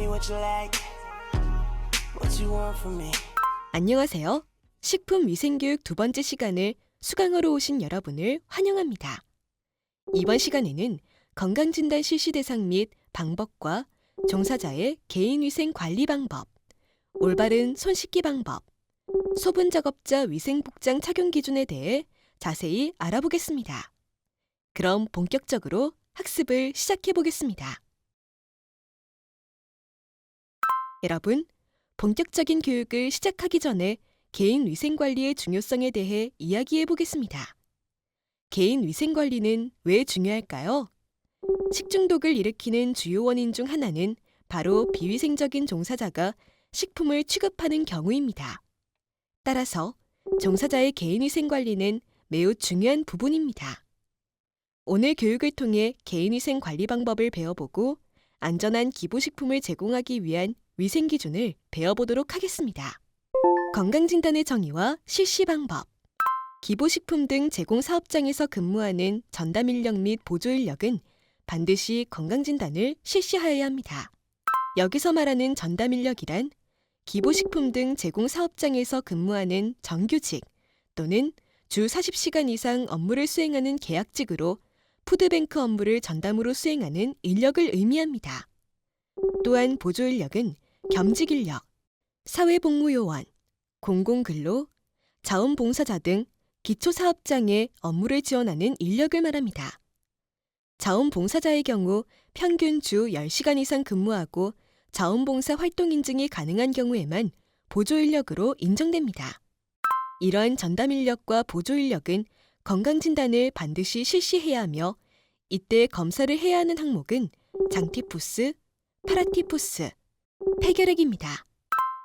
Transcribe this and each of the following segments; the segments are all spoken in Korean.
me what you like, what you want from me. 안녕하세요. 식품위생교육 두 번째 시간을 수강하러 오신 여러분을 환영합니다. 이번 시간에는 건강진단 실시 대상 및 방법과 종사자의 개인위생 관리 방법, 올바른 손 씻기 방법, 소분작업자 위생복장 착용 기준에 대해 자세히 알아보겠습니다. 그럼 본격적으로 학습을 시작해 보겠습니다. 여러분, 본격적인 교육을 시작하기 전에 개인 위생관리의 중요성에 대해 이야기해 보겠습니다. 개인 위생관리는 왜 중요할까요? 식중독을 일으키는 주요 원인 중 하나는 바로 비위생적인 종사자가 식품을 취급하는 경우입니다. 따라서 종사자의 개인위생관리는 매우 중요한 부분입니다. 오늘 교육을 통해 개인위생 관리 방법을 배워보고 안전한 기부식품을 제공하기 위한 위생기준을 배워보도록 하겠습니다. 건강진단의 정의와 실시 방법. 기부식품 등 제공 사업장에서 근무하는 전담인력 및 보조인력은 반드시 건강진단을 실시하여야 합니다. 여기서 말하는 전담인력이란 기부식품 등 제공 사업장에서 근무하는 정규직 또는 주 40시간 이상 업무를 수행하는 계약직으로 푸드뱅크 업무를 전담으로 수행하는 인력을 의미합니다. 또한 보조인력은 겸직인력, 사회복무요원, 공공근로, 자원봉사자 등 기초사업장에 업무를 지원하는 인력을 말합니다. 자원봉사자의 경우 평균 주 10시간 이상 근무하고 자원봉사 활동 인증이 가능한 경우에만 보조인력으로 인정됩니다. 이러한 전담인력과 보조인력은 건강진단을 반드시 실시해야 하며 이때 검사를 해야 하는 항목은 장티푸스, 파라티푸스, 폐결핵입니다.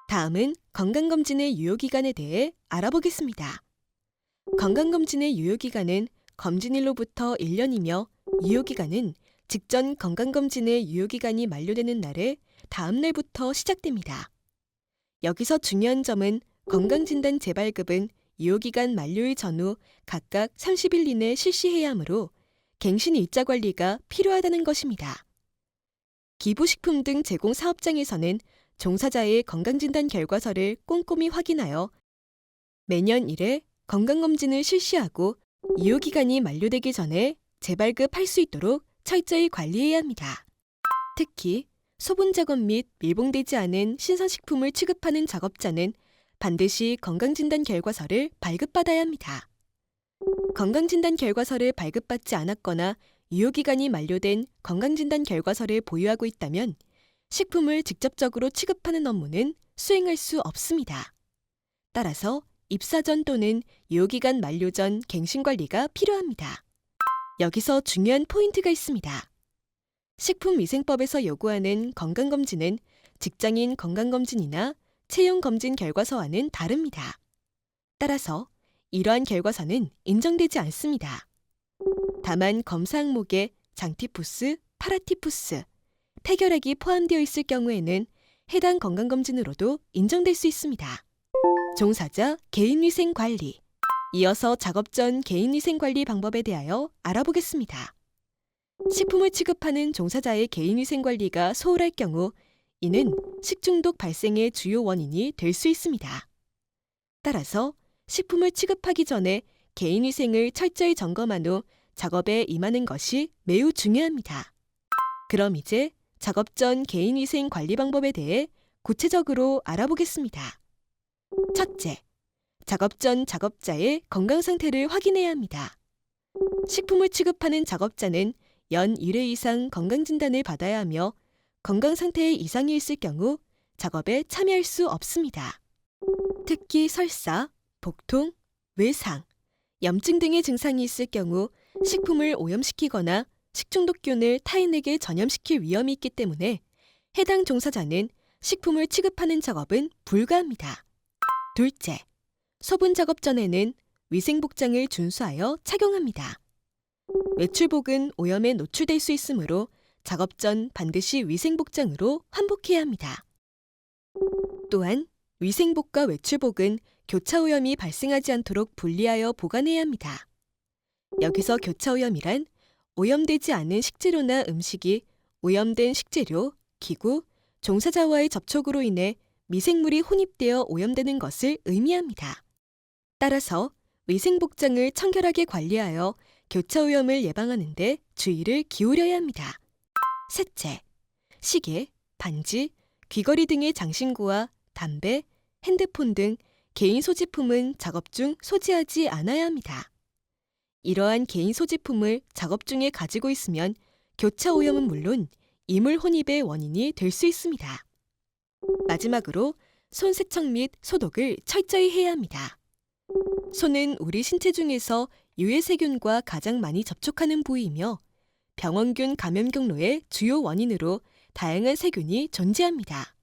다음은 건강검진의 유효기간에 대해 알아보겠습니다. 건강검진의 유효기간은 검진일로부터 1년이며 유효기간은 직전 건강검진의 유효기간이 만료되는 날의 다음 날부터 시작됩니다. 여기서 중요한 점은 건강진단 재발급은 유효기간 만료일 전후 각각 30일 이내 실시해야 하므로 갱신 일자 관리가 필요하다는 것입니다. 기부식품 등 제공 사업장에서는 종사자의 건강진단 결과서를 꼼꼼히 확인하여 매년 1회 건강검진을 실시하고 유효기간이 만료되기 전에 재발급할 수 있도록 철저히 관리해야 합니다. 특히 소분작업 및 밀봉되지 않은 신선식품을 취급하는 작업자는 반드시 건강진단 결과서를 발급받아야 합니다. 건강진단 결과서를 발급받지 않았거나 유효기간이 만료된 건강진단 결과서를 보유하고 있다면 식품을 직접적으로 취급하는 업무는 수행할 수 없습니다. 따라서 입사 전 또는 유효기간 만료 전 갱신관리가 필요합니다. 여기서 중요한 포인트가 있습니다. 식품위생법에서 요구하는 건강검진은 직장인 건강검진이나 채용검진 결과서와는 다릅니다. 따라서 이러한 결과서는 인정되지 않습니다. 다만 검사 항목에 장티푸스, 파라티푸스, 폐결핵이 포함되어 있을 경우에는 해당 건강검진으로도 인정될 수 있습니다. 종사자 개인위생관리. 이어서 작업 전 개인위생관리 방법에 대하여 알아보겠습니다. 식품을 취급하는 종사자의 개인위생관리가 소홀할 경우 이는 식중독 발생의 주요 원인이 될 수 있습니다. 따라서 식품을 취급하기 전에 개인위생을 철저히 점검한 후 작업에 임하는 것이 매우 중요합니다. 그럼 이제 작업 전 개인위생 관리 방법에 대해 구체적으로 알아보겠습니다. 첫째, 작업 전 작업자의 건강 상태를 확인해야 합니다. 식품을 취급하는 작업자는 연 1회 이상 건강진단을 받아야 하며 건강 상태에 이상이 있을 경우 작업에 참여할 수 없습니다. 특히 설사, 복통, 외상, 염증 등의 증상이 있을 경우 식품을 오염시키거나 식중독균을 타인에게 전염시킬 위험이 있기 때문에 해당 종사자는 식품을 취급하는 작업은 불가합니다. 둘째, 소분 작업 전에는 위생복장을 준수하여 착용합니다. 외출복은 오염에 노출될 수 있으므로 작업 전 반드시 위생복장으로 환복해야 합니다. 또한 위생복과 외출복은 교차오염이 발생하지 않도록 분리하여 보관해야 합니다. 여기서 교차오염이란 오염되지 않은 식재료나 음식이 오염된 식재료, 기구, 종사자와의 접촉으로 인해 미생물이 혼입되어 오염되는 것을 의미합니다. 따라서 위생복장을 청결하게 관리하여 교차 오염을 예방하는 데 주의를 기울여야 합니다. 셋째, 시계, 반지, 귀걸이 등의 장신구와 담배, 핸드폰 등 개인 소지품은 작업 중 소지하지 않아야 합니다. 이러한 개인 소지품을 작업 중에 가지고 있으면 교차 오염은 물론 이물 혼입의 원인이 될 수 있습니다. 마지막으로 손 세척 및 소독을 철저히 해야 합니다. 손은 우리 신체 중에서 유해세균과 가장 많이 접촉하는 부위이며 병원균 감염 경로의 주요 원인으로 다양한 세균이 존재합니다.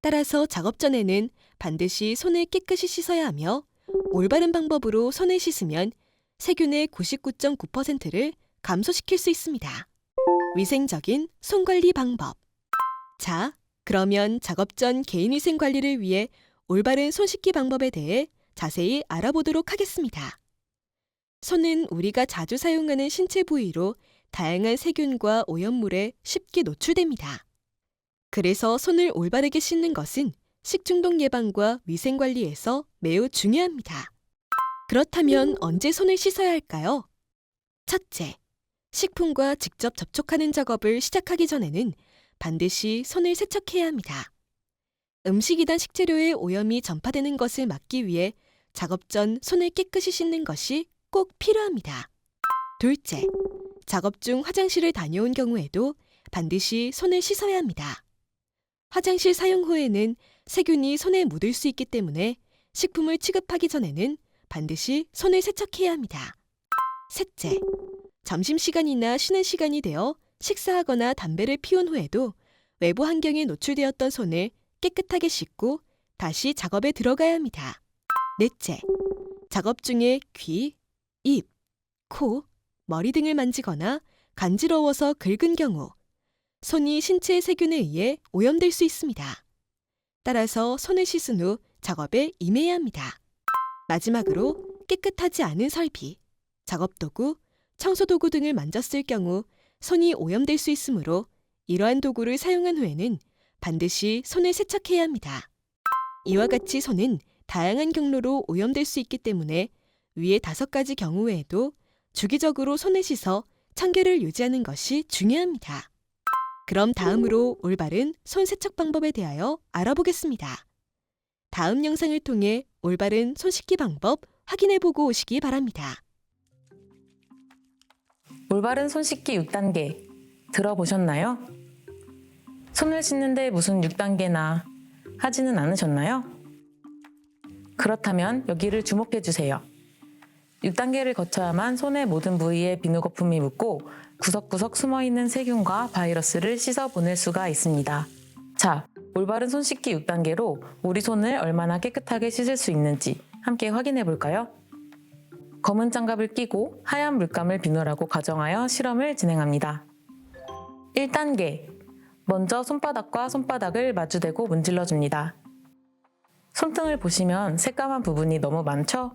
따라서 작업 전에는 반드시 손을 깨끗이 씻어야 하며 올바른 방법으로 손을 씻으면 세균의 99.9%를 감소시킬 수 있습니다. 위생적인 손관리 방법. 자, 그러면 작업 전 개인위생 관리를 위해 올바른 손 씻기 방법에 대해 자세히 알아보도록 하겠습니다. 손은 우리가 자주 사용하는 신체 부위로 다양한 세균과 오염물에 쉽게 노출됩니다. 그래서 손을 올바르게 씻는 것은 식중독 예방과 위생 관리에서 매우 중요합니다. 그렇다면 언제 손을 씻어야 할까요? 첫째, 식품과 직접 접촉하는 작업을 시작하기 전에는 반드시 손을 세척해야 합니다. 음식이나 식재료의 오염이 전파되는 것을 막기 위해 작업 전 손을 깨끗이 씻는 것이 꼭 필요합니다. 둘째, 작업 중 화장실을 다녀온 경우에도 반드시 손을 씻어야 합니다. 화장실 사용 후에는 세균이 손에 묻을 수 있기 때문에 식품을 취급하기 전에는 반드시 손을 세척해야 합니다. 셋째, 점심시간이나 쉬는 시간이 되어 식사하거나 담배를 피운 후에도 외부 환경에 노출되었던 손을 깨끗하게 씻고 다시 작업에 들어가야 합니다. 넷째, 작업 중에 귀, 입, 코, 머리 등을 만지거나 간지러워서 긁은 경우 손이 신체 세균에 의해 오염될 수 있습니다. 따라서 손을 씻은 후 작업에 임해야 합니다. 마지막으로 깨끗하지 않은 설비, 작업도구, 청소도구 등을 만졌을 경우 손이 오염될 수 있으므로 이러한 도구를 사용한 후에는 반드시 손을 세척해야 합니다. 이와 같이 손은 다양한 경로로 오염될 수 있기 때문에 위의 5가지 경우 외에도 주기적으로 손을 씻어 청결을 유지하는 것이 중요합니다. 그럼 다음으로 올바른 손 세척 방법에 대하여 알아보겠습니다. 다음 영상을 통해 올바른 손 씻기 방법 확인해보고 오시기 바랍니다. 올바른 손 씻기 6단계 들어보셨나요? 손을 씻는데 무슨 6단계나 하지는 않으셨나요? 그렇다면 여기를 주목해 주세요. 6단계를 거쳐야만 손의 모든 부위에 비누 거품이 묻고 구석구석 숨어있는 세균과 바이러스를 씻어보낼 수가 있습니다. 자, 올바른 손 씻기 6단계로 우리 손을 얼마나 깨끗하게 씻을 수 있는지 함께 확인해 볼까요? 검은 장갑을 끼고 하얀 물감을 비누라고 가정하여 실험을 진행합니다. 1단계, 먼저 손바닥과 손바닥을 마주대고 문질러줍니다. 손등을 보시면 새까만 부분이 너무 많죠?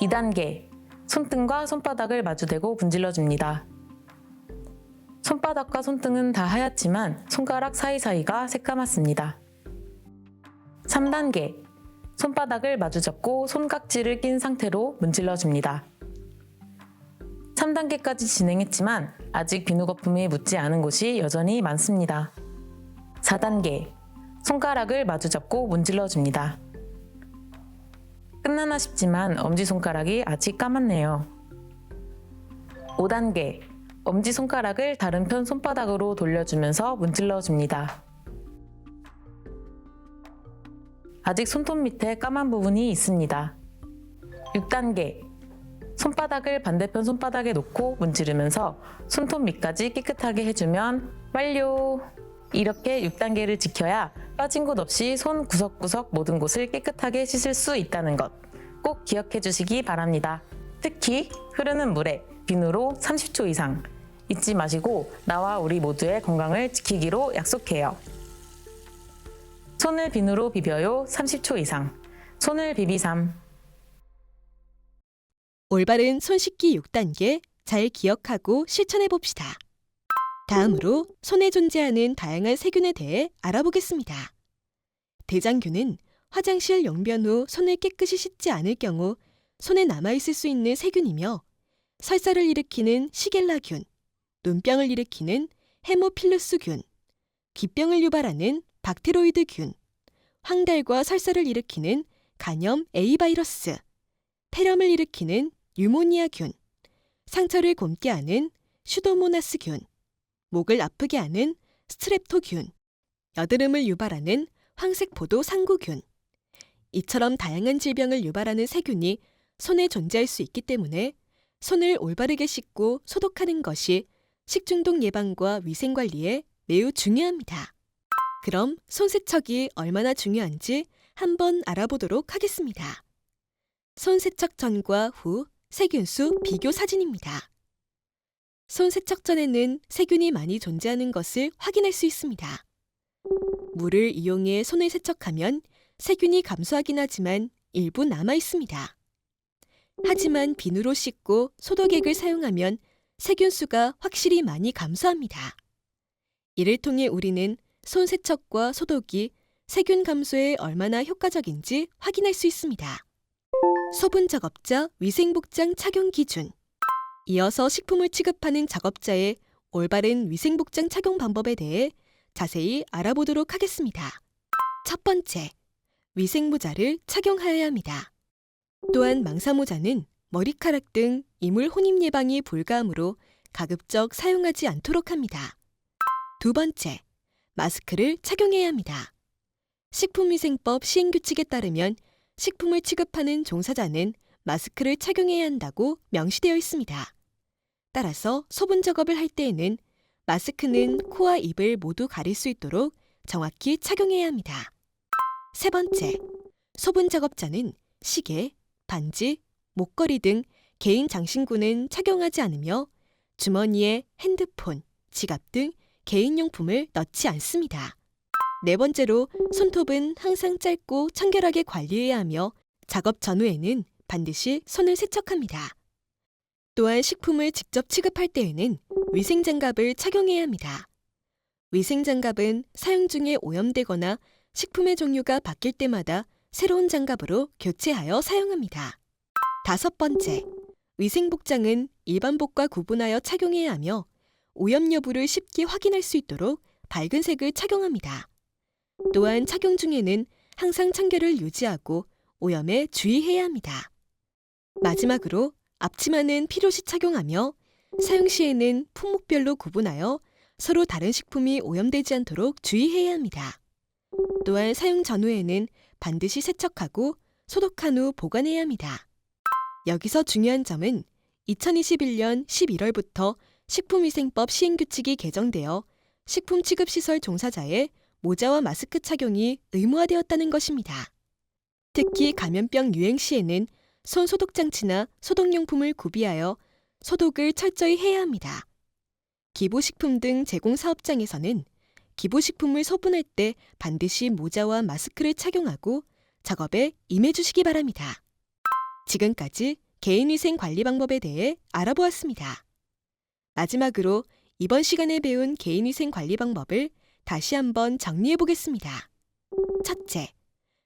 2단계, 손등과 손바닥을 마주대고 문질러줍니다. 손바닥과 손등은 다 하얗지만 손가락 사이사이가 새까맣습니다. 3단계, 손바닥을 마주잡고 손깍지를 낀 상태로 문질러줍니다. 3단계까지 진행했지만 아직 비누 거품이 묻지 않은 곳이 여전히 많습니다. 4단계, 손가락을 마주잡고 문질러줍니다. 끝나나 싶지만 엄지손가락이 아직 까맣네요. 5단계, 엄지손가락을 다른 편 손바닥으로 돌려주면서 문질러줍니다. 아직 손톱 밑에 까만 부분이 있습니다. 6단계, 손바닥을 반대편 손바닥에 놓고 문지르면서 손톱 밑까지 깨끗하게 해주면 완료! 이렇게 6단계를 지켜야 빠진 곳 없이 손 구석구석 모든 곳을 깨끗하게 씻을 수 있다는 것 꼭 기억해 주시기 바랍니다. 특히 흐르는 물에 비누로 30초 이상 잊지 마시고 나와 우리 모두의 건강을 지키기로 약속해요. 손을 비누로 비벼요 30초 이상. 손을 비비삼. 올바른 손 씻기 6단계 잘 기억하고 실천해 봅시다. 다음으로 손에 존재하는 다양한 세균에 대해 알아보겠습니다. 대장균은 화장실 용변 후 손을 깨끗이 씻지 않을 경우 손에 남아있을 수 있는 세균이며 설사를 일으키는 시겔라균, 눈병을 일으키는 헤모필루스균, 기병을 유발하는 박테로이드균, 황달과 설사를 일으키는 간염 A 바이러스, 폐렴을 일으키는 뉴모니아균, 상처를 곪게 하는 슈도모나스균, 목을 아프게 하는 스트랩토균, 여드름을 유발하는 황색포도 상구균. 이처럼 다양한 질병을 유발하는 세균이 손에 존재할 수 있기 때문에 손을 올바르게 씻고 소독하는 것이 식중독 예방과 위생 관리에 매우 중요합니다. 그럼 손 세척이 얼마나 중요한지 한번 알아보도록 하겠습니다. 손 세척 전과 후 세균수 비교 사진입니다. 손 세척 전에는 세균이 많이 존재하는 것을 확인할 수 있습니다. 물을 이용해 손을 세척하면 세균이 감소하긴 하지만 일부 남아 있습니다. 하지만 비누로 씻고 소독액을 사용하면 세균수가 확실히 많이 감소합니다. 이를 통해 우리는 손 세척과 소독이 세균 감소에 얼마나 효과적인지 확인할 수 있습니다. 소분 작업자 위생복장 착용 기준. 이어서 식품을 취급하는 작업자의 올바른 위생복장 착용 방법에 대해 자세히 알아보도록 하겠습니다. 첫 번째, 위생모자를 착용하여야 합니다. 또한 망사모자는 머리카락 등 이물 혼입 예방이 불가하므로 가급적 사용하지 않도록 합니다. 두 번째, 마스크를 착용해야 합니다. 식품위생법 시행규칙에 따르면 식품을 취급하는 종사자는 마스크를 착용해야 한다고 명시되어 있습니다. 따라서 소분 작업을 할 때에는 마스크는 코와 입을 모두 가릴 수 있도록 정확히 착용해야 합니다. 세 번째, 소분 작업자는 시계, 반지, 목걸이 등 개인 장신구는 착용하지 않으며 주머니에 핸드폰, 지갑 등 개인용품을 넣지 않습니다. 네 번째로 손톱은 항상 짧고 청결하게 관리해야 하며 작업 전후에는 반드시 손을 세척합니다. 또한 식품을 직접 취급할 때에는 위생장갑을 착용해야 합니다. 위생장갑은 사용 중에 오염되거나 식품의 종류가 바뀔 때마다 새로운 장갑으로 교체하여 사용합니다. 다섯 번째, 위생복장은 일반복과 구분하여 착용해야 하며 오염 여부를 쉽게 확인할 수 있도록 밝은 색을 착용합니다. 또한 착용 중에는 항상 청결을 유지하고 오염에 주의해야 합니다. 마지막으로 앞치마는 필요시 착용하며 사용 시에는 품목별로 구분하여 서로 다른 식품이 오염되지 않도록 주의해야 합니다. 또한 사용 전후에는 반드시 세척하고 소독한 후 보관해야 합니다. 여기서 중요한 점은 2021년 11월부터 식품위생법 시행규칙이 개정되어 식품 취급시설 종사자의 모자와 마스크 착용이 의무화되었다는 것입니다. 특히 감염병 유행 시에는 손 소독 장치나 소독용품을 구비하여 소독을 철저히 해야 합니다. 기부식품 등 제공 사업장에서는 기부식품을 소분할 때 반드시 모자와 마스크를 착용하고 작업에 임해주시기 바랍니다. 지금까지 개인위생 관리 방법에 대해 알아보았습니다. 마지막으로 이번 시간에 배운 개인위생 관리 방법을 다시 한번 정리해 보겠습니다. 첫째,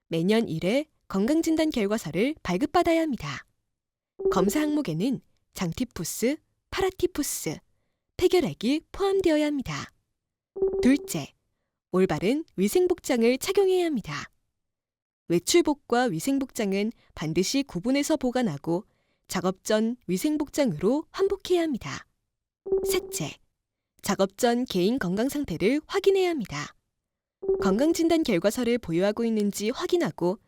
매년 1회 건강진단 결과서를 발급받아야 합니다. 검사 항목에는 장티푸스, 파라티푸스, 폐결핵이 포함되어야 합니다. 둘째, 올바른 위생복장을 착용해야 합니다. 외출복과 위생복장은 반드시 구분해서 보관하고 작업 전 위생복장으로 환복해야 합니다. 셋째, 작업 전 개인 건강 상태를 확인해야 합니다. 건강진단 결과서를 보유하고 있는지 확인하고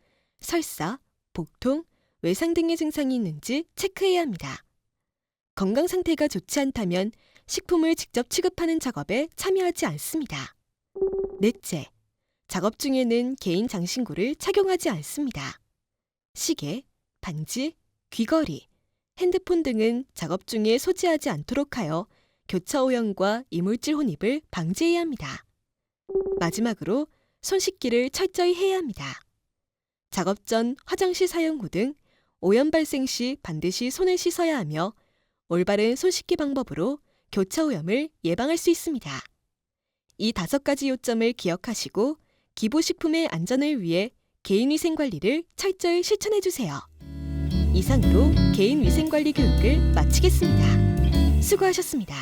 설사, 복통, 외상 등의 증상이 있는지 체크해야 합니다. 건강 상태가 좋지 않다면 식품을 직접 취급하는 작업에 참여하지 않습니다. 넷째, 작업 중에는 개인 장신구를 착용하지 않습니다. 시계, 반지, 귀걸이, 핸드폰 등은 작업 중에 소지하지 않도록 하여 교차 오염과 이물질 혼입을 방지해야 합니다. 마지막으로 손 씻기를 철저히 해야 합니다. 작업 전 화장실 사용 후 등 오염 발생 시 반드시 손을 씻어야 하며 올바른 손 씻기 방법으로 교차오염을 예방할 수 있습니다. 이 5가지 요점을 기억하시고 기부식품의 안전을 위해 개인위생관리를 철저히 실천해주세요. 이상으로 개인위생관리 교육을 마치겠습니다. 수고하셨습니다.